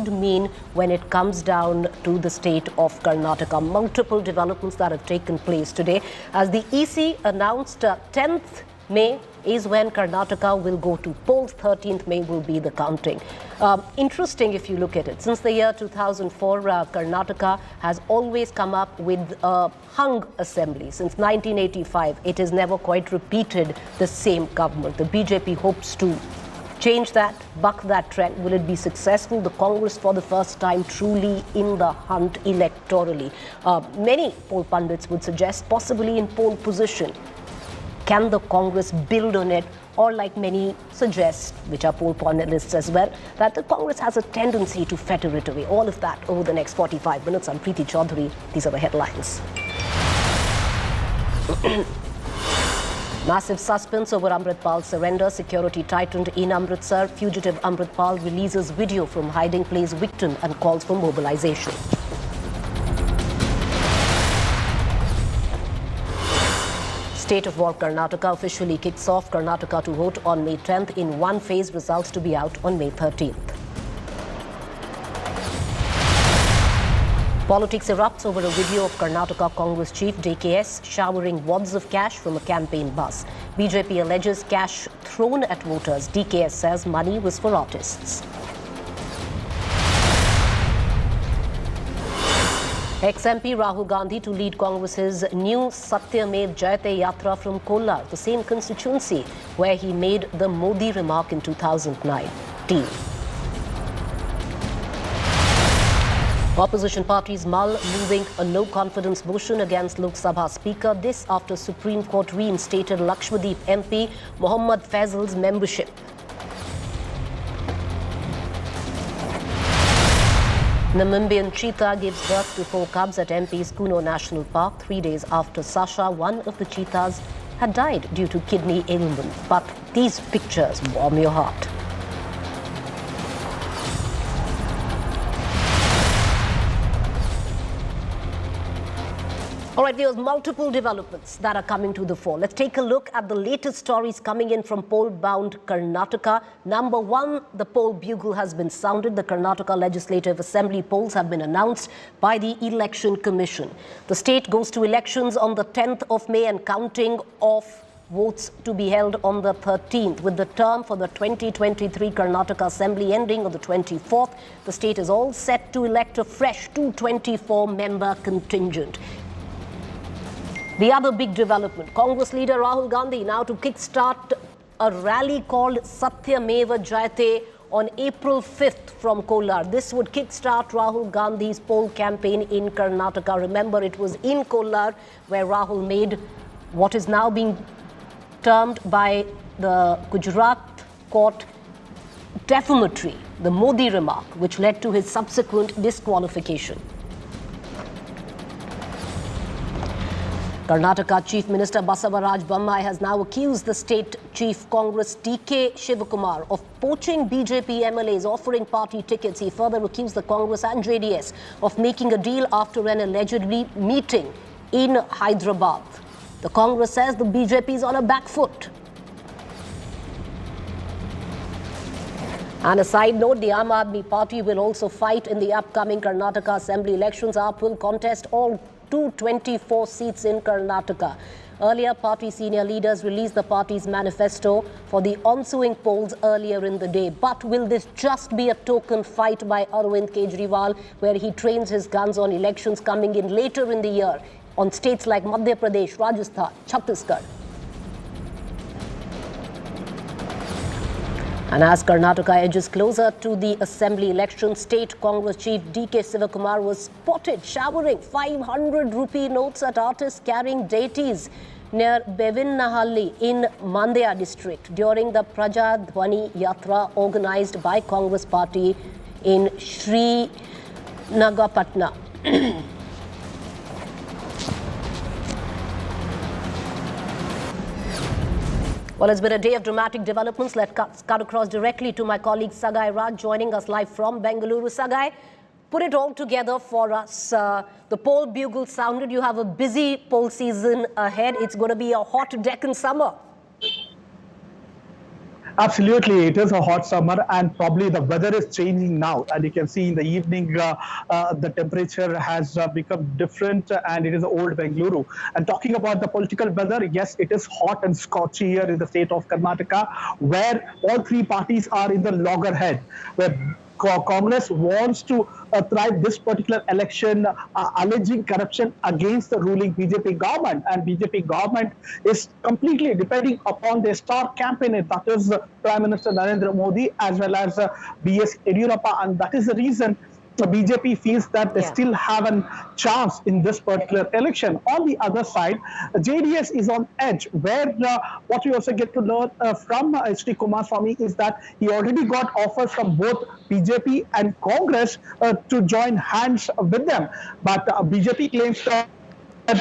could mean when it comes down to the state of Karnataka. Multiple developments that have taken place today as the EC announced 10th May is when Karnataka will go to polls. 13th May will be the counting. Interesting if you look at it. Since the year 2004, Karnataka has always come up with a hung assembly. Since 1985, it has never quite repeated the same government. The BJP hopes to change that, buck that trend. Will it be successful? The Congress for the first time truly in the hunt electorally. Many poll pundits would suggest possibly in pole position. Can the Congress build on it? Or like many suggest, which are poll panelists as well, that the Congress has a tendency to fetter it away. All of that over the next 45 minutes. I'm Preeti Choudhry. These are the headlines. Massive suspense over Amritpal's surrender. Security tightened in Amritsar. Fugitive Amritpal releases video from hiding place victim and calls for mobilization. State of War Karnataka officially kicks off. Karnataka to vote on May 10th in one phase. Results to be out on May 13th. Politics erupts over a video of Karnataka Congress chief DKS showering wads of cash from a campaign bus. BJP alleges cash thrown at voters. DKS says money was for artists. Ex-MP Rahul Gandhi to lead Congress's new Satyamev Jayate Yatra from Kolar, the same constituency where he made the Modi remark in 2019. Opposition parties mull moving a no-confidence motion against Lok Sabha Speaker. This after Supreme Court reinstated Lakshmadeep MP Mohammad Faisal's membership. Namibia cheetah gives birth to 4 cubs at MP's Kuno National Park 3 days after Sasha, one of the cheetahs, had died due to kidney ailment. But these pictures warm your heart. All right, there's multiple developments that are coming to the fore. Let's take a look at the latest stories coming in from poll-bound Karnataka. Number one, the poll bugle has been sounded. The Karnataka Legislative Assembly polls have been announced by the Election Commission. The state goes to elections on the 10th of May and counting of votes to be held on the 13th. With the term for the 2023 Karnataka Assembly ending on the 24th, the state is all set to elect a fresh 224-member contingent. The other big development, Congress leader Rahul Gandhi now to kickstart a rally called Satyameva Jayate on April 5th from Kolar. This would kickstart Rahul Gandhi's poll campaign in Karnataka. Remember, it was in Kolar where Rahul made what is now being termed by the Gujarat court defamatory, the Modi remark, which led to his subsequent disqualification. Karnataka Chief Minister Basavaraj Bommai has now accused the state chief Congress D.K. Shivakumar of poaching BJP MLAs, offering party tickets. He further accused the Congress and JDS of making a deal after an allegedly meeting in Hyderabad. The Congress says the BJP is on a back foot. And a side note, the Aam Aadmi Party will also fight in the upcoming Karnataka Assembly elections. AAP will contest all 224 seats in Karnataka. Earlier, party senior leaders released the party's manifesto for the ensuing polls earlier in the day. But will this just be a token fight by Arvind Kejriwal, where he trains his guns on elections coming in later in the year on states like Madhya Pradesh, Rajasthan, Chhattisgarh? And as Karnataka edges closer to the assembly election, State Congress Chief D.K. Shivakumar was spotted showering 500 rupee notes at artists carrying deities near Bevinnahalli in Mandya district during the Praja Dhwani Yatra organized by Congress Party in Sri Nagapatna. Well, it's been a day of dramatic developments. Let's cut across directly to my colleague Sagai Raj, joining us live from Bengaluru. Sagai, put it all together for us. The poll bugle sounded. You have a busy poll season ahead. It's going to be a hot Deccan summer. Absolutely, it is a hot summer, and probably the weather is changing now. And you can see in the evening, the temperature has become different, and it is old Bengaluru. And talking about the political weather, yes, it is hot and scorchy here in the state of Karnataka, where all three parties are in the loggerhead, where Congress wants to thrive this particular election, alleging corruption against the ruling BJP government. And BJP government is completely depending upon their star campaign, that is Prime Minister Narendra Modi as well as B.S. Yediyurappa. And that is the reason the BJP feels that they still have a chance in this particular election. On the other side, JDS is on edge, where what we also get to learn from H.D. Kumaraswamy is that he already got offers from both BJP and Congress to join hands with them. But BJP claims that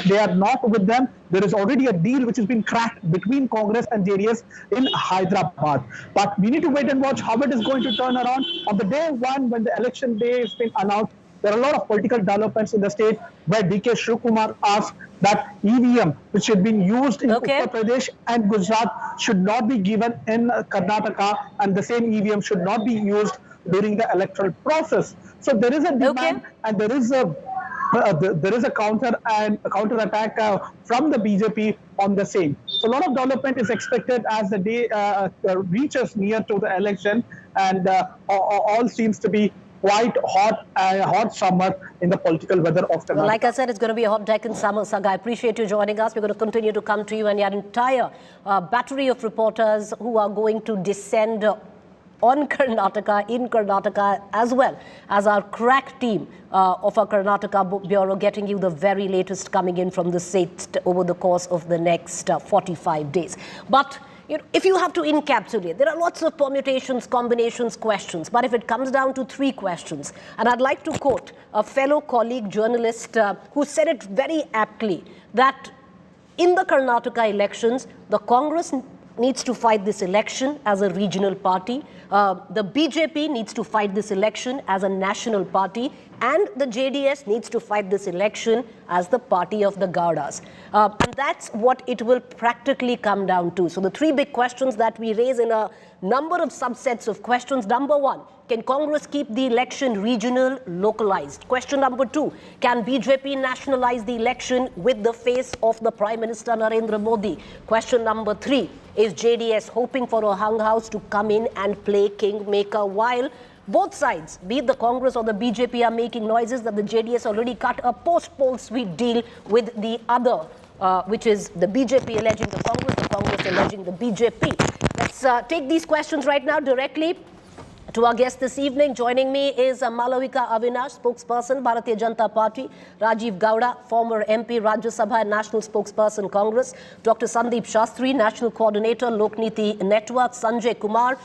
they are not with them. There is already a deal which has been cracked between Congress and JDS in Hyderabad. But we need to wait and watch how it is going to turn around. On the day one, when the election day has been announced, there are a lot of political developments in the state where D.K. Shivkumar asked that EVM, which had been used in Uttar Pradesh and Gujarat, should not be given in Karnataka, and the same EVM should not be used during the electoral process. So there is a demand and there is a counter attack from the BJP on the same. So a lot of development is expected as the day reaches near to the election, and all seems to be quite hot summer in the political weather of Karnataka. Well, like I said, it's going to be a hot Deccan summer, Saga. I appreciate you joining us. We're going to continue to come to you and your entire battery of reporters who are going to descend on Karnataka, in Karnataka, as well as our crack team of our Karnataka Bureau, getting you the very latest coming in from the state over the course of the next 45 days. But if you have to encapsulate, there are lots of permutations, combinations, questions. But if it comes down to three questions, and I'd like to quote a fellow colleague journalist who said it very aptly, that in the Karnataka elections, the Congress needs to fight this election as a regional party. The BJP needs to fight this election as a national party, and the JDS needs to fight this election as the party of the Gaudas. And that's what it will practically come down to. So the three big questions that we raise in a number of subsets of questions. Number one, can Congress keep the election regional, localized? Question number two, can BJP nationalize the election with the face of the Prime Minister Narendra Modi? Question number three, is JDS hoping for a hung house to come in and play kingmaker, while both sides, be it the Congress or the BJP, are making noises that the JDS already cut a post-poll sweep deal with the other, which is the BJP alleging the Congress alleging the BJP. Let's take these questions right now directly to our guest this evening. Joining me is Malavika Avinash, spokesperson, Bharatiya Janata Party; Rajiv Gowda, former MP, Rajya Sabha and National Spokesperson, Congress; Dr. Sandeep Shastri, National Coordinator, Lokniti Network; Sanjay Kumar,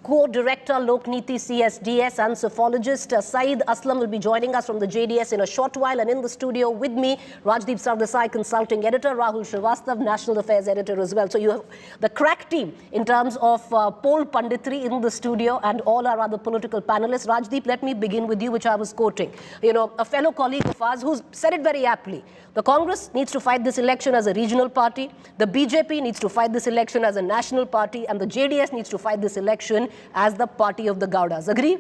Co-Director, Lokniti CSDS, and Psephologist. Saeed Aslam will be joining us from the JDS in a short while. And in the studio with me, Rajdeep Sardesai, Consulting Editor; Rahul Srivastav, National Affairs Editor as well. So you have the crack team in terms of poll punditry in the studio, and all our other political panelists. Rajdeep, let me begin with you, which I was quoting. A fellow colleague of ours who's said it very aptly. The Congress needs to fight this election as a regional party. The BJP needs to fight this election as a national party. And the JDS needs to fight this election as the party of the Gaudas. Agree?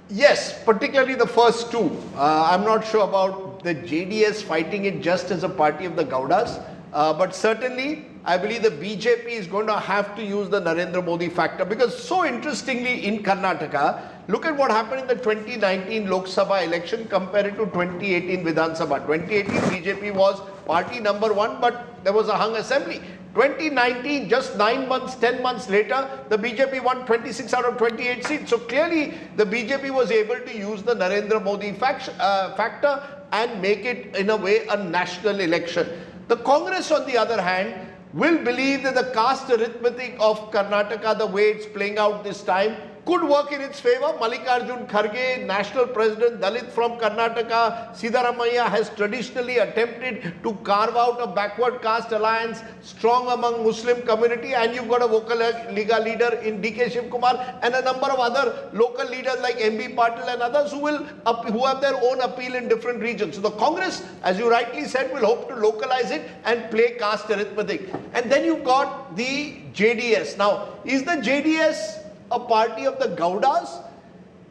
Yes, particularly the first two. I'm not sure about the JDS fighting it just as a party of the Gaudas. But certainly, I believe the BJP is going to have to use the Narendra Modi factor, because so interestingly in Karnataka, look at what happened in the 2019 Lok Sabha election compared to 2018 Vidhan Sabha. 2018 BJP was party number one, but there was a hung assembly. 2019, just 9 months, 10 months later, the BJP won 26 out of 28 seats. So clearly, the BJP was able to use the Narendra Modi factor and make it, in a way, a national election. The Congress, on the other hand, will believe that the caste arithmetic of Karnataka, the way it's playing out this time, could work in its favor. Mallikarjun Kharge, national president, Dalit from Karnataka, Siddaramaiah has traditionally attempted to carve out a backward caste alliance, strong among Muslim community, and you've got a Vocal Liga leader in DK Shiv Kumar and a number of other local leaders like MB Patil and others who have their own appeal in different regions. So the Congress, as you rightly said, will hope to localize it and play caste arithmetic. And then you've got the JDS. Now, is the JDS a party of the Gaudas?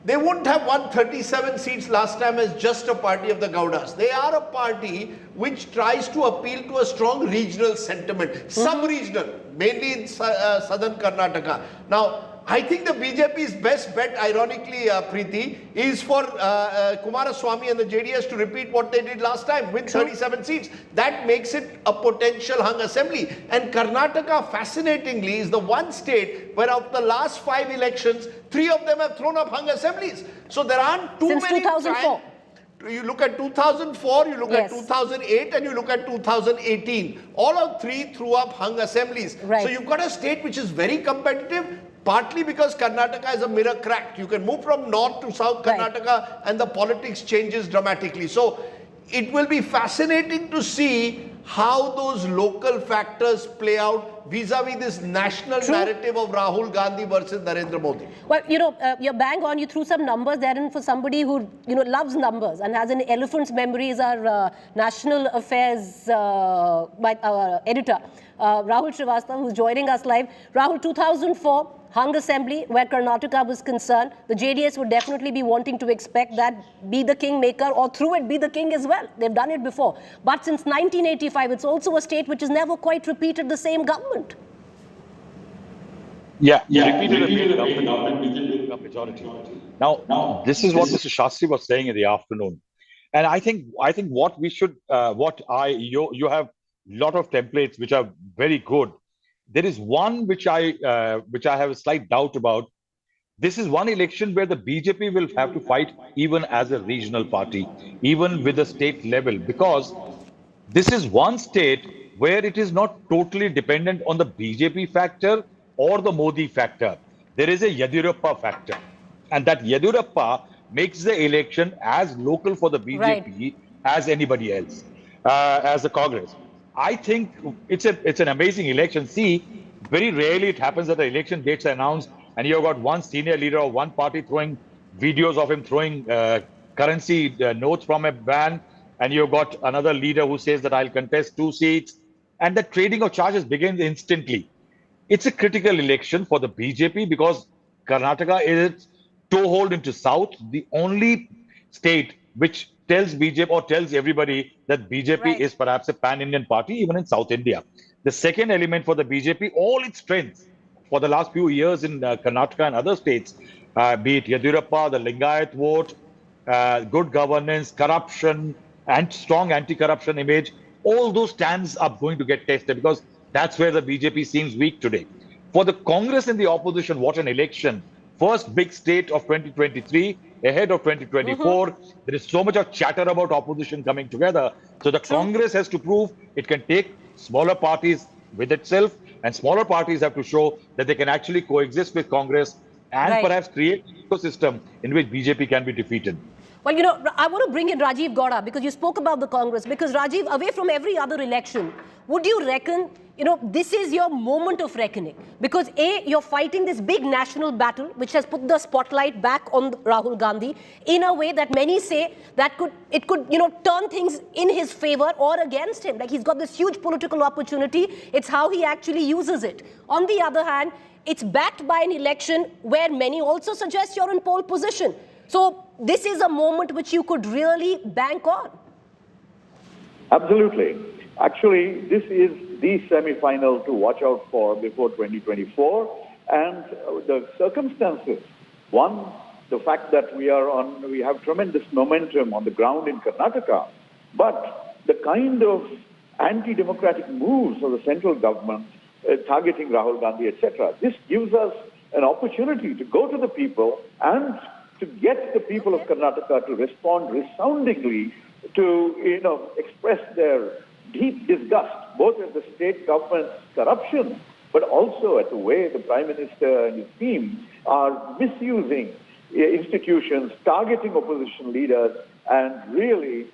They wouldn't have won 37 seats last time as just a party of the Gaudas. They are a party which tries to appeal to a strong regional sentiment, sub-regional, mainly in southern Karnataka. Now, I think the BJP's best bet, ironically, Preeti, is for Kumaraswamy and the JDS to repeat what they did last time, win 37 seats. That makes it a potential hung assembly. And Karnataka, fascinatingly, is the one state where of the last 5 elections, 3 of them have thrown up hung assemblies. So there aren't too Since many. 2004. You look at 2004, you look at 2008, and you look at 2018. All of 3 threw up hung assemblies. Right. So you've got a state which is very competitive, partly because Karnataka is a mirror cracked. You can move from north to south Karnataka and the politics changes dramatically. So it will be fascinating to see how those local factors play out vis-a-vis this national narrative of Rahul Gandhi versus Narendra Modi. Well, you're bang on. You threw some numbers there, and for somebody who, loves numbers and has an elephant's memory is our national affairs editor, Rahul Srivastava, who's joining us live. Rahul, 2004, hung assembly where Karnataka was concerned. The JDS would definitely be wanting to expect that, be the kingmaker, or through it be the king as well. They've done it before. But since 1985, it's also a state which has never quite repeated the same government. Yeah, repeated a majority. Now, this is what Mr. Shastri was saying in the afternoon. And I think what we should, you have a lot of templates which are very good. There is one which I have a slight doubt about. This is one election where the BJP will have to fight even as a regional party, even with the state level, because this is one state where it is not totally dependent on the BJP factor or the Modi factor. There is a Yadurappa factor, and that Yadurappa makes the election as local for the BJP as anybody else, as the Congress. I think it's an amazing election. See, very rarely it happens that the election dates are announced and you've got one senior leader of one party throwing videos of him throwing currency notes from a van, and you've got another leader who says that I'll contest 2 seats, and the trading of charges begins instantly. It's a critical election for the BJP because Karnataka is its toehold into South, the only state which tells BJP or tells everybody that BJP is perhaps a pan-Indian party, even in South India. The second element for the BJP, all its strengths for the last few years in Karnataka and other states, be it Yadurappa, the Lingayat vote, good governance, corruption, and strong anti-corruption image, all those stands are going to get tested because that's where the BJP seems weak today. For the Congress and the opposition, what an election. First big state of 2023, ahead of 2024. There is so much of chatter about opposition coming together. So the Congress has to prove it can take smaller parties with itself, and smaller parties have to show that they can actually coexist with Congress and perhaps create an ecosystem in which BJP can be defeated. Well, I want to bring in Rajiv Gowda because you spoke about the Congress. Because Rajiv, away from every other election, would you reckon, this is your moment of reckoning? Because A, you're fighting this big national battle, which has put the spotlight back on Rahul Gandhi in a way that many say that it could turn things in his favor or against him. Like he's got this huge political opportunity. It's how he actually uses it. On the other hand, it's backed by an election where many also suggest you're in pole position. So this is a moment which you could really bank on. Absolutely. Actually, this is the semi-final to watch out for before 2024. And the circumstances, one, the fact that we have tremendous momentum on the ground in Karnataka, but the kind of anti-democratic moves of the central government targeting Rahul Gandhi, etc. This gives us an opportunity to go to the people and to get the people of Karnataka to respond resoundingly to, express their deep disgust, both at the state government's corruption, but also at the way the Prime Minister and his team are misusing institutions, targeting opposition leaders, and really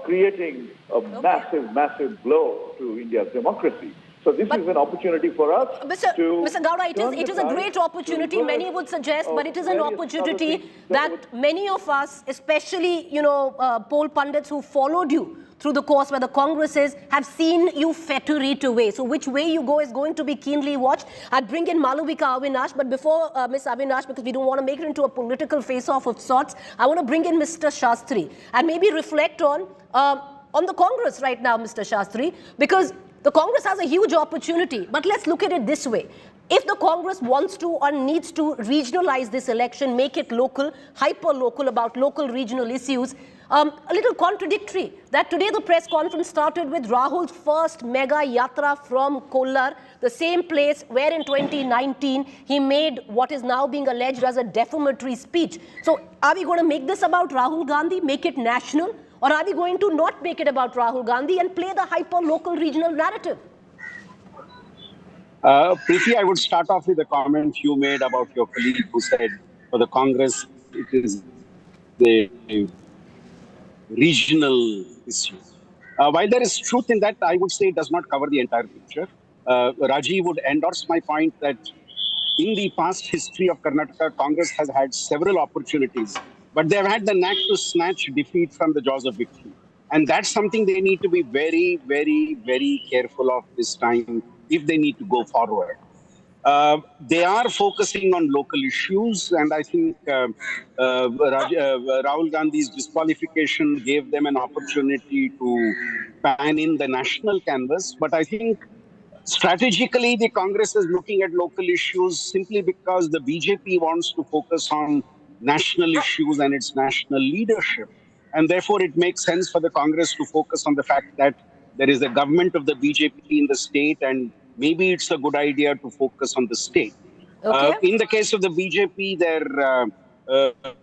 creating a massive blow to India's democracy. So this is an opportunity for us Mr. Gowda, it is a great opportunity, many would suggest, but it is an opportunity that many of us, especially, poll pundits who followed you through the course where the Congress is, have seen you fetter away. So which way you go is going to be keenly watched. I'd bring in Malavika Avinash, but before Ms. Avinash, because we don't want to make it into a political face-off of sorts, I want to bring in Mr. Shastri and maybe reflect on the Congress right now, Mr. Shastri, because the Congress has a huge opportunity, but let's look at it this way. If the Congress wants to or needs to regionalize this election, make it local, hyper-local about local regional issues, a little contradictory that today the press conference started with Rahul's first mega yatra from Kollar, the same place where in 2019 he made what is now being alleged as a defamatory speech. So are we going to make this about Rahul Gandhi, make it national? Or are we going to not make it about Rahul Gandhi and play the hyper-local regional narrative? Preeti, I would start off with a comment you made about your colleague who said for the Congress it is the regional issue. While there is truth in that, I would say it does not cover the entire picture. Rajiv would endorse my point that in the past history of Karnataka, Congress has had several opportunities, but they have had the knack to snatch defeat from the jaws of victory. And that's something they need to be very, very, very careful of this time if they need to go forward. They are focusing on local issues, and I think Rahul Gandhi's disqualification gave them an opportunity to pan in the national canvas. But I think strategically, the Congress is looking at local issues simply because the BJP wants to focus on national issues and its national leadership. And therefore, it makes sense for the Congress to focus on the fact that there is a government of the BJP in the state, and maybe it's a good idea to focus on the state. Okay. In the case of the BJP, their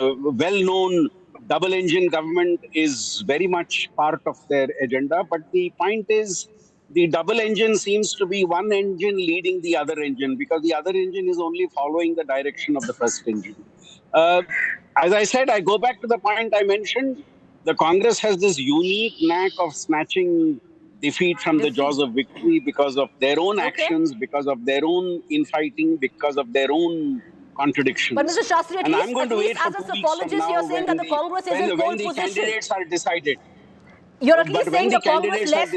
well-known double-engine government is very much part of their agenda. But the point is, the double engine seems to be one engine leading the other engine, because the other engine is only following the direction of the first engine. As I said, I go back to the point I mentioned. The Congress has this unique knack of snatching defeat from the jaws of victory because of their own actions, because of their own infighting, because of their own contradictions. But Mr. Shastri, at least as a psychologist, you're saying that the Congress is in pole position. When the candidates are decided. You're at least saying the Congress less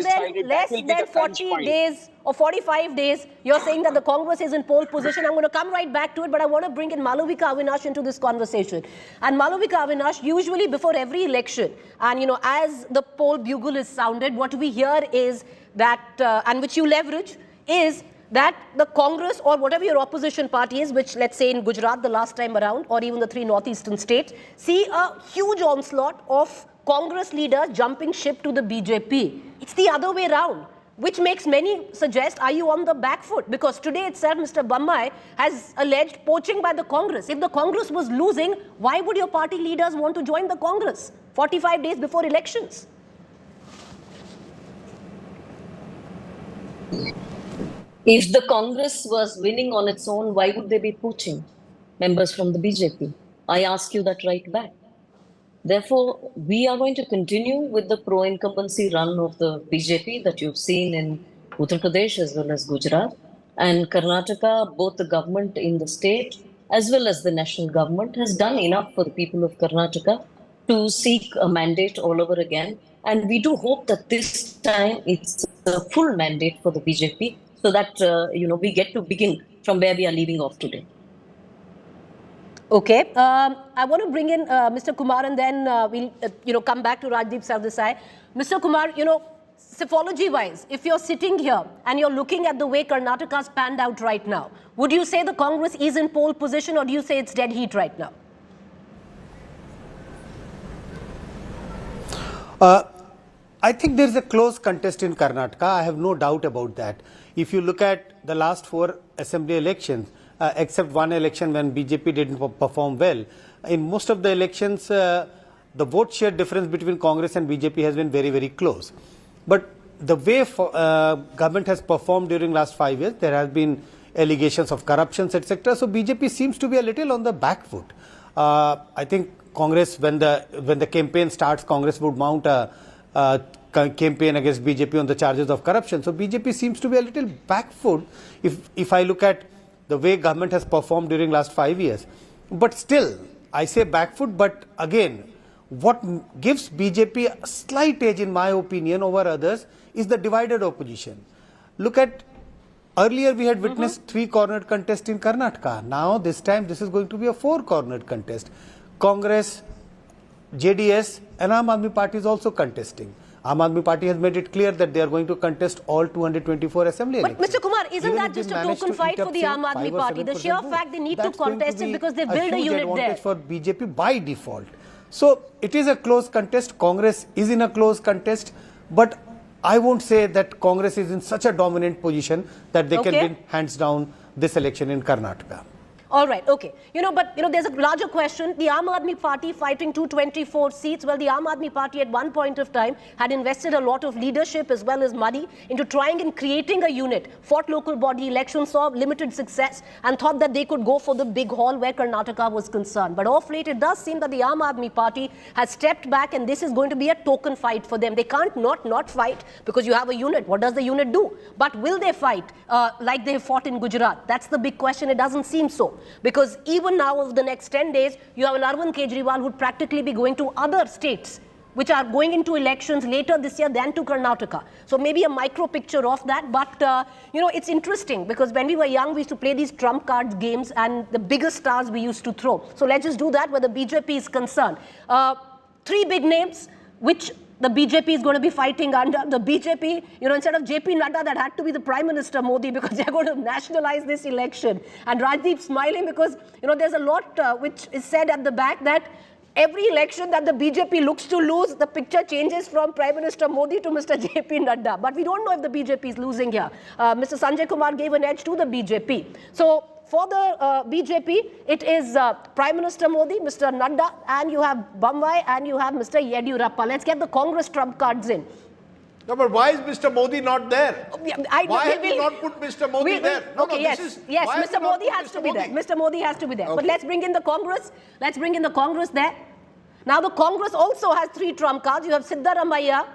than 40 days or 45 days, you're saying that the Congress is in pole position. I'm going to come right back to it, but I want to bring in Malavika Avinash into this conversation. And Malavika Avinash, usually before every election, and as the poll bugle is sounded, what we hear is that, and which you leverage, is that the Congress or whatever your opposition party is, which let's say in Gujarat the last time around, or even the 3 northeastern states, see a huge onslaught of Congress leaders jumping ship to the BJP. It's the other way around, which makes many suggest, are you on the back foot? Because today itself, Mr. Bammai has alleged poaching by the Congress. If the Congress was losing, why would your party leaders want to join the Congress 45 days before elections? If the Congress was winning on its own, why would they be poaching members from the BJP? I ask you that right back. Therefore, we are going to continue with the pro-incumbency run of the BJP that you've seen in Uttar Pradesh as well as Gujarat. And Karnataka, both the government in the state as well as the national government has done enough for the people of Karnataka to seek a mandate all over again. And we do hope that this time it's a full mandate for the BJP so that, we get to begin from where we are leaving off today. Okay, I want to bring in Mr. Kumar, and then we'll come back to Rajdeep Sardesai. Mr. Kumar, psephology-wise, if you're sitting here and you're looking at the way Karnataka's panned out right now, would you say the Congress is in pole position, or do you say it's dead heat right now? I think there's a close contest in Karnataka. I have no doubt about that. If you look at the last 4 assembly elections, except one election when BJP didn't perform well, in most of the elections, the vote share difference between Congress and BJP has been very, very close. But the way government has performed during last 5 years, there has been allegations of corruptions, etc. So BJP seems to be a little on the back foot. I think Congress, when the campaign starts, Congress would mount a campaign against BJP on the charges of corruption. So BJP seems to be a little back foot if I look at the way government has performed during last 5 years. But still, I say back foot, but again, what gives BJP a slight edge, in my opinion, over others is the divided opposition. Look at, earlier we had witnessed 3-cornered contest in Karnataka. Now this time this is going to be a 4-cornered contest. Congress, JDS and Aam Aadmi Party is also contesting. Aam Aadmi Party has made it clear that they are going to contest all 224 assembly elections. But Mr. Kumar, isn't that just a token fight for the Aam Aadmi Party? The sheer fact they need to contest it because they build a unit there. For BJP by default. So it is a close contest. Congress is in a close contest, but I won't say that Congress is in such a dominant position that they can win hands down this election in Karnataka. All right, okay. But there's a larger question. The Aam Aadmi Party fighting 224 seats. Well, the Aam Aadmi Party at one point of time had invested a lot of leadership as well as money into trying and creating a unit. Fought local body elections, saw limited success and thought that they could go for the big haul where Karnataka was concerned. But off late, it does seem that the Aam Aadmi Party has stepped back and this is going to be a token fight for them. They can't not fight because you have a unit. What does the unit do? But will they fight like they fought in Gujarat? That's the big question. It doesn't seem so. Because even now, over the next 10 days, you have an Arvind Kejriwal who would practically be going to other states which are going into elections later this year than to Karnataka. So maybe a micro picture of that. But, it's interesting because when we were young, we used to play these trump cards games and the biggest stars we used to throw. So let's just do that where the BJP is concerned. 3 big names which the BJP is going to be fighting under. The BJP, instead of JP Nadda, that had to be the Prime Minister Modi because they're going to nationalize this election. And Rajdeep smiling because, there's a lot which is said at the back that every election that the BJP looks to lose, the picture changes from Prime Minister Modi to Mr. JP Nadda. But we don't know if the BJP is losing here. Mr. Sanjay Kumar gave an edge to the BJP. So for the BJP, it is Prime Minister Modi, Mr. Nadda, and you have Bombay, and you have Mr. Yediyurappa. Let's get the Congress trump cards in. No, but why is Mr. Modi not there? Why have you not put Mr. Modi there? Yes, Mr. Modi has to be there. Mr. Modi has to be there. Okay. But let's bring in the Congress. Let's bring in the Congress there. Now, the Congress also has 3 trump cards. You have Siddaramaiah,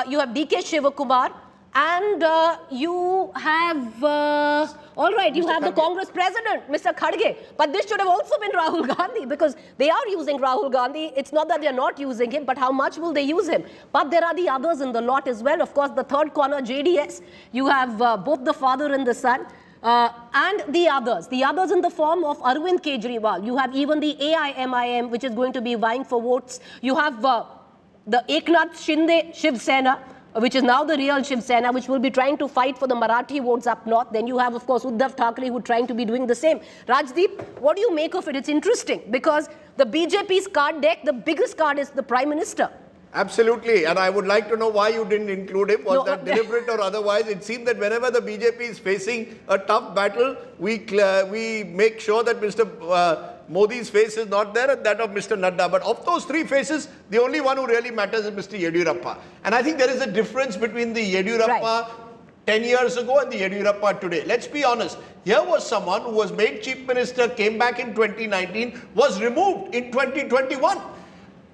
you have DK Shivakumar, and you have, all right, you have the Congress president, Mr. Khadge. But this should have also been Rahul Gandhi because they are using Rahul Gandhi. It's not that they're not using him, but how much will they use him? But there are the others in the lot as well. Of course, the third corner, JDS, you have both the father and the son. And the others in the form of Arvind Kejriwal. You have even the AIMIM, which is going to be vying for votes. You have the Eknath Shinde Shiv Sena, which is now the real Shiv Sena, which will be trying to fight for the Marathi votes up north. Then you have, of course, Uddhav Thackeray, who is trying to be doing the same. Rajdeep, what do you make of it? It's interesting because the BJP's card deck, the biggest card is the Prime Minister. Absolutely, and I would like to know why you didn't include him. Was that deliberate or otherwise? It seemed that whenever the BJP is facing a tough battle, we make sure that Mr. Modi's face is not there and that of Mr. Nadda. But of those 3 faces, the only one who really matters is Mr. Yediyurappa. And I think there is a difference between the Yediyurappa 10 years ago and the Yediyurappa today. Let's be honest. Here was someone who was made Chief Minister, came back in 2019, was removed in 2021.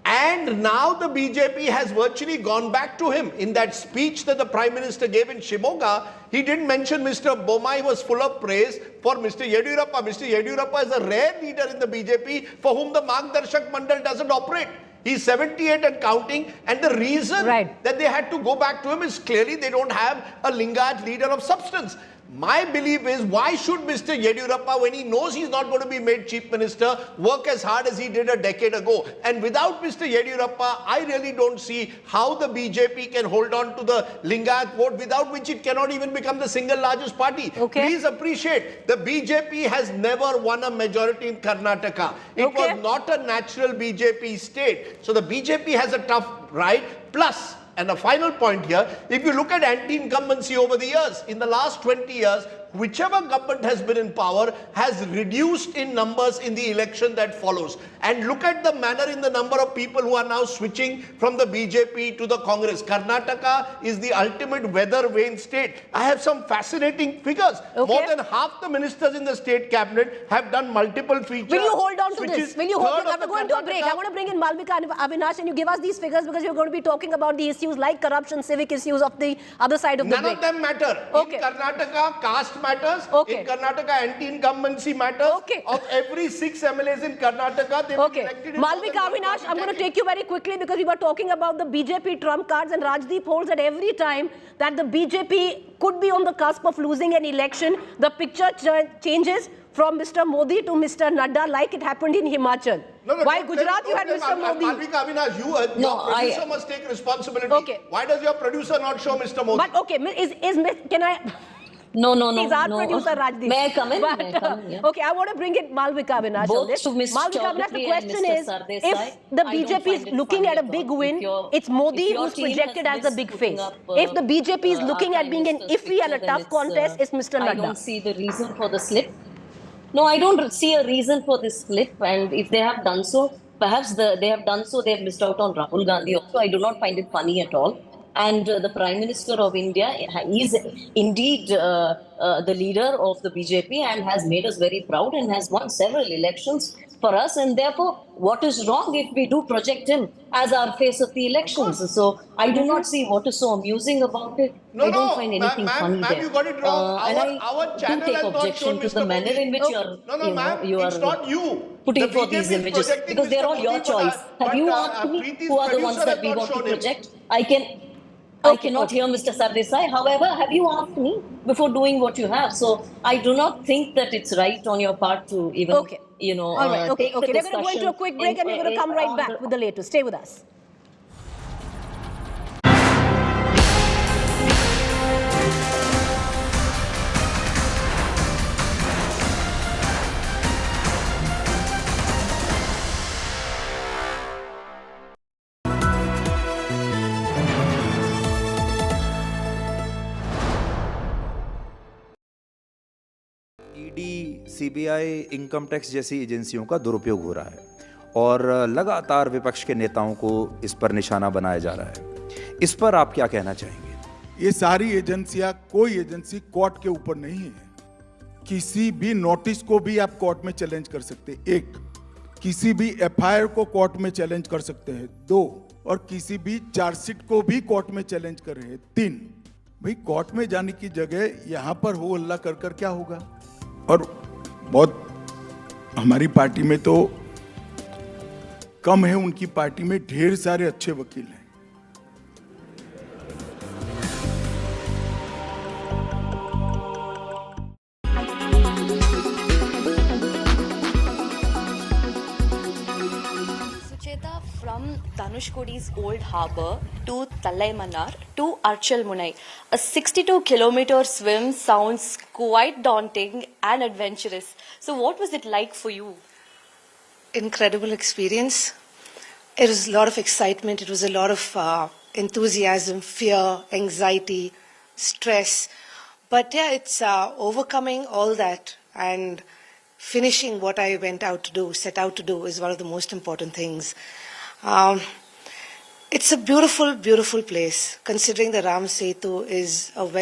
And now the BJP has virtually gone back to him. In that speech that the Prime Minister gave in Shimoga, he didn't mention Mr. Bommai. Was full of praise for Mr. Yediyurappa. Mr. Yediyurappa is a rare leader in the BJP for whom the Margdarshak Mandal doesn't operate. He's 78 and counting. And the reason that they had to go back to him is clearly they don't have a Lingayat leader of substance. My belief is, why should Mr. Yediyurappa, when he knows he's not going to be made Chief Minister, work as hard as he did a decade ago? And without Mr. Yediyurappa, I really don't see how the BJP can hold on to the Lingayat vote, without which it cannot even become the single largest party. Please appreciate, the BJP has never won a majority in Karnataka. It was not a natural BJP state. So the BJP has a tough ride. Plus, and a final point here, if you look at anti-incumbency over the years, in the last 20 years, whichever government has been in power has reduced in numbers in the election that follows. And look at the manner in the number of people who are now switching from the BJP to the Congress. Karnataka is the ultimate weather vane state. I have some fascinating figures. Okay. More than half the ministers in the state cabinet have done multiple features. Will you hold on to this? Will you hold on? I'm going to a break. I want to bring in Malvika and Avinash, and you give us these figures because we're going to be talking about the issues like corruption, civic issues of the other side of the None of them matter. Okay. In Karnataka, caste matters. Okay. In Karnataka, anti-incumbency matters. Okay. Of every 6 MLAs in Karnataka, they've been elected in Malvika, Avinash, I'm going to take you very quickly because we were talking about the BJP trump cards, and Rajdeep holds that every time that the BJP could be on the cusp of losing an election, the picture changes from Mr. Modi to Mr. Nadda, like it happened in Himachal. While Gujarat, you had Mr. Modi. Malvika, Avinash, your producer must take responsibility. Okay. Why does your producer not show Mr. Modi? But okay, can I... No. He's our producer, Rajdeep. May I come in? But, May I come in? Yeah. Okay, I want to bring in Malvika Avinash on Both this. to Ms. Malvika Avinash, the Choudhry question and is, Mr. Sardesai, if the I don't BJP is find it looking funny at a at big all. win, If it's Modi your who's team projected has as the missed big putting face. up, If the BJP is looking our at being an Prime iffy and a Minister's tough picture, contest, it's Mr. I Nadda. don't see the reason for the slip. No, I don't see a reason for this slip. And if they have done so, perhaps they have done so, they have missed out on Rahul Gandhi also. I do not find it funny at all. And the Prime Minister of India is indeed the leader of the BJP and has made us very proud and has won several elections for us. And therefore, what is wrong if we do project him as our face of the elections? So I do not see what is so amusing about it. I don't find anything funny there. You got it wrong. And Our I channel do take has not objection shown to Mr. the manner Modi. in which you it's not you. putting The for BJP these is images, projecting because they're Mr. all your Modi, choice. Have you asked me Preeti's who are the ones producer that has we not want to shown him. project? I cannot hear Mr. Sardesai. However, have you asked me before doing what you have? So I do not think that it's right on your part to even, All right, okay. take the We're going to go discussion into a quick break and we're going to come right back with the latest. Stay with us. ED, CBI, income tax जैसी एजेंसियों का दुरुपयोग हो रहा है और लगातार विपक्ष के नेताओं को इस पर निशाना बनाया जा रहा है। इस पर आप क्या कहना चाहेंगे? ये सारी एजेंसियां, कोई एजेंसी कोर्ट के ऊपर नहीं है। किसी भी नोटिस को भी आप कोर्ट में चैलेंज कर सकते हैं, एक। किसी भी एफआईआर को कोर्ट में चैलेंज कर सकते हैं, दो। और किसी भी चार्जशीट को भी कोर्ट में चैलेंज कर रहे हैं, तीन। भाई कोर्ट में जाने की जगह यहां पर हो हल्ला कर क्या होगा? और बहुत हमारी पार्टी में तो कम है, उनकी पार्टी में ढेर सारे अच्छे वकील हैं। From Dhanushkodi's old harbour to Tallaimanar to Archal Munai, a 62-kilometer swim sounds quite daunting and adventurous. So what was it like for you? Incredible experience. It was a lot of excitement. It was a lot of enthusiasm, fear, anxiety, stress. But yeah, it's overcoming all that and finishing what I set out to do is one of the most important things. It's a beautiful, beautiful place, considering the Ram Setu is a very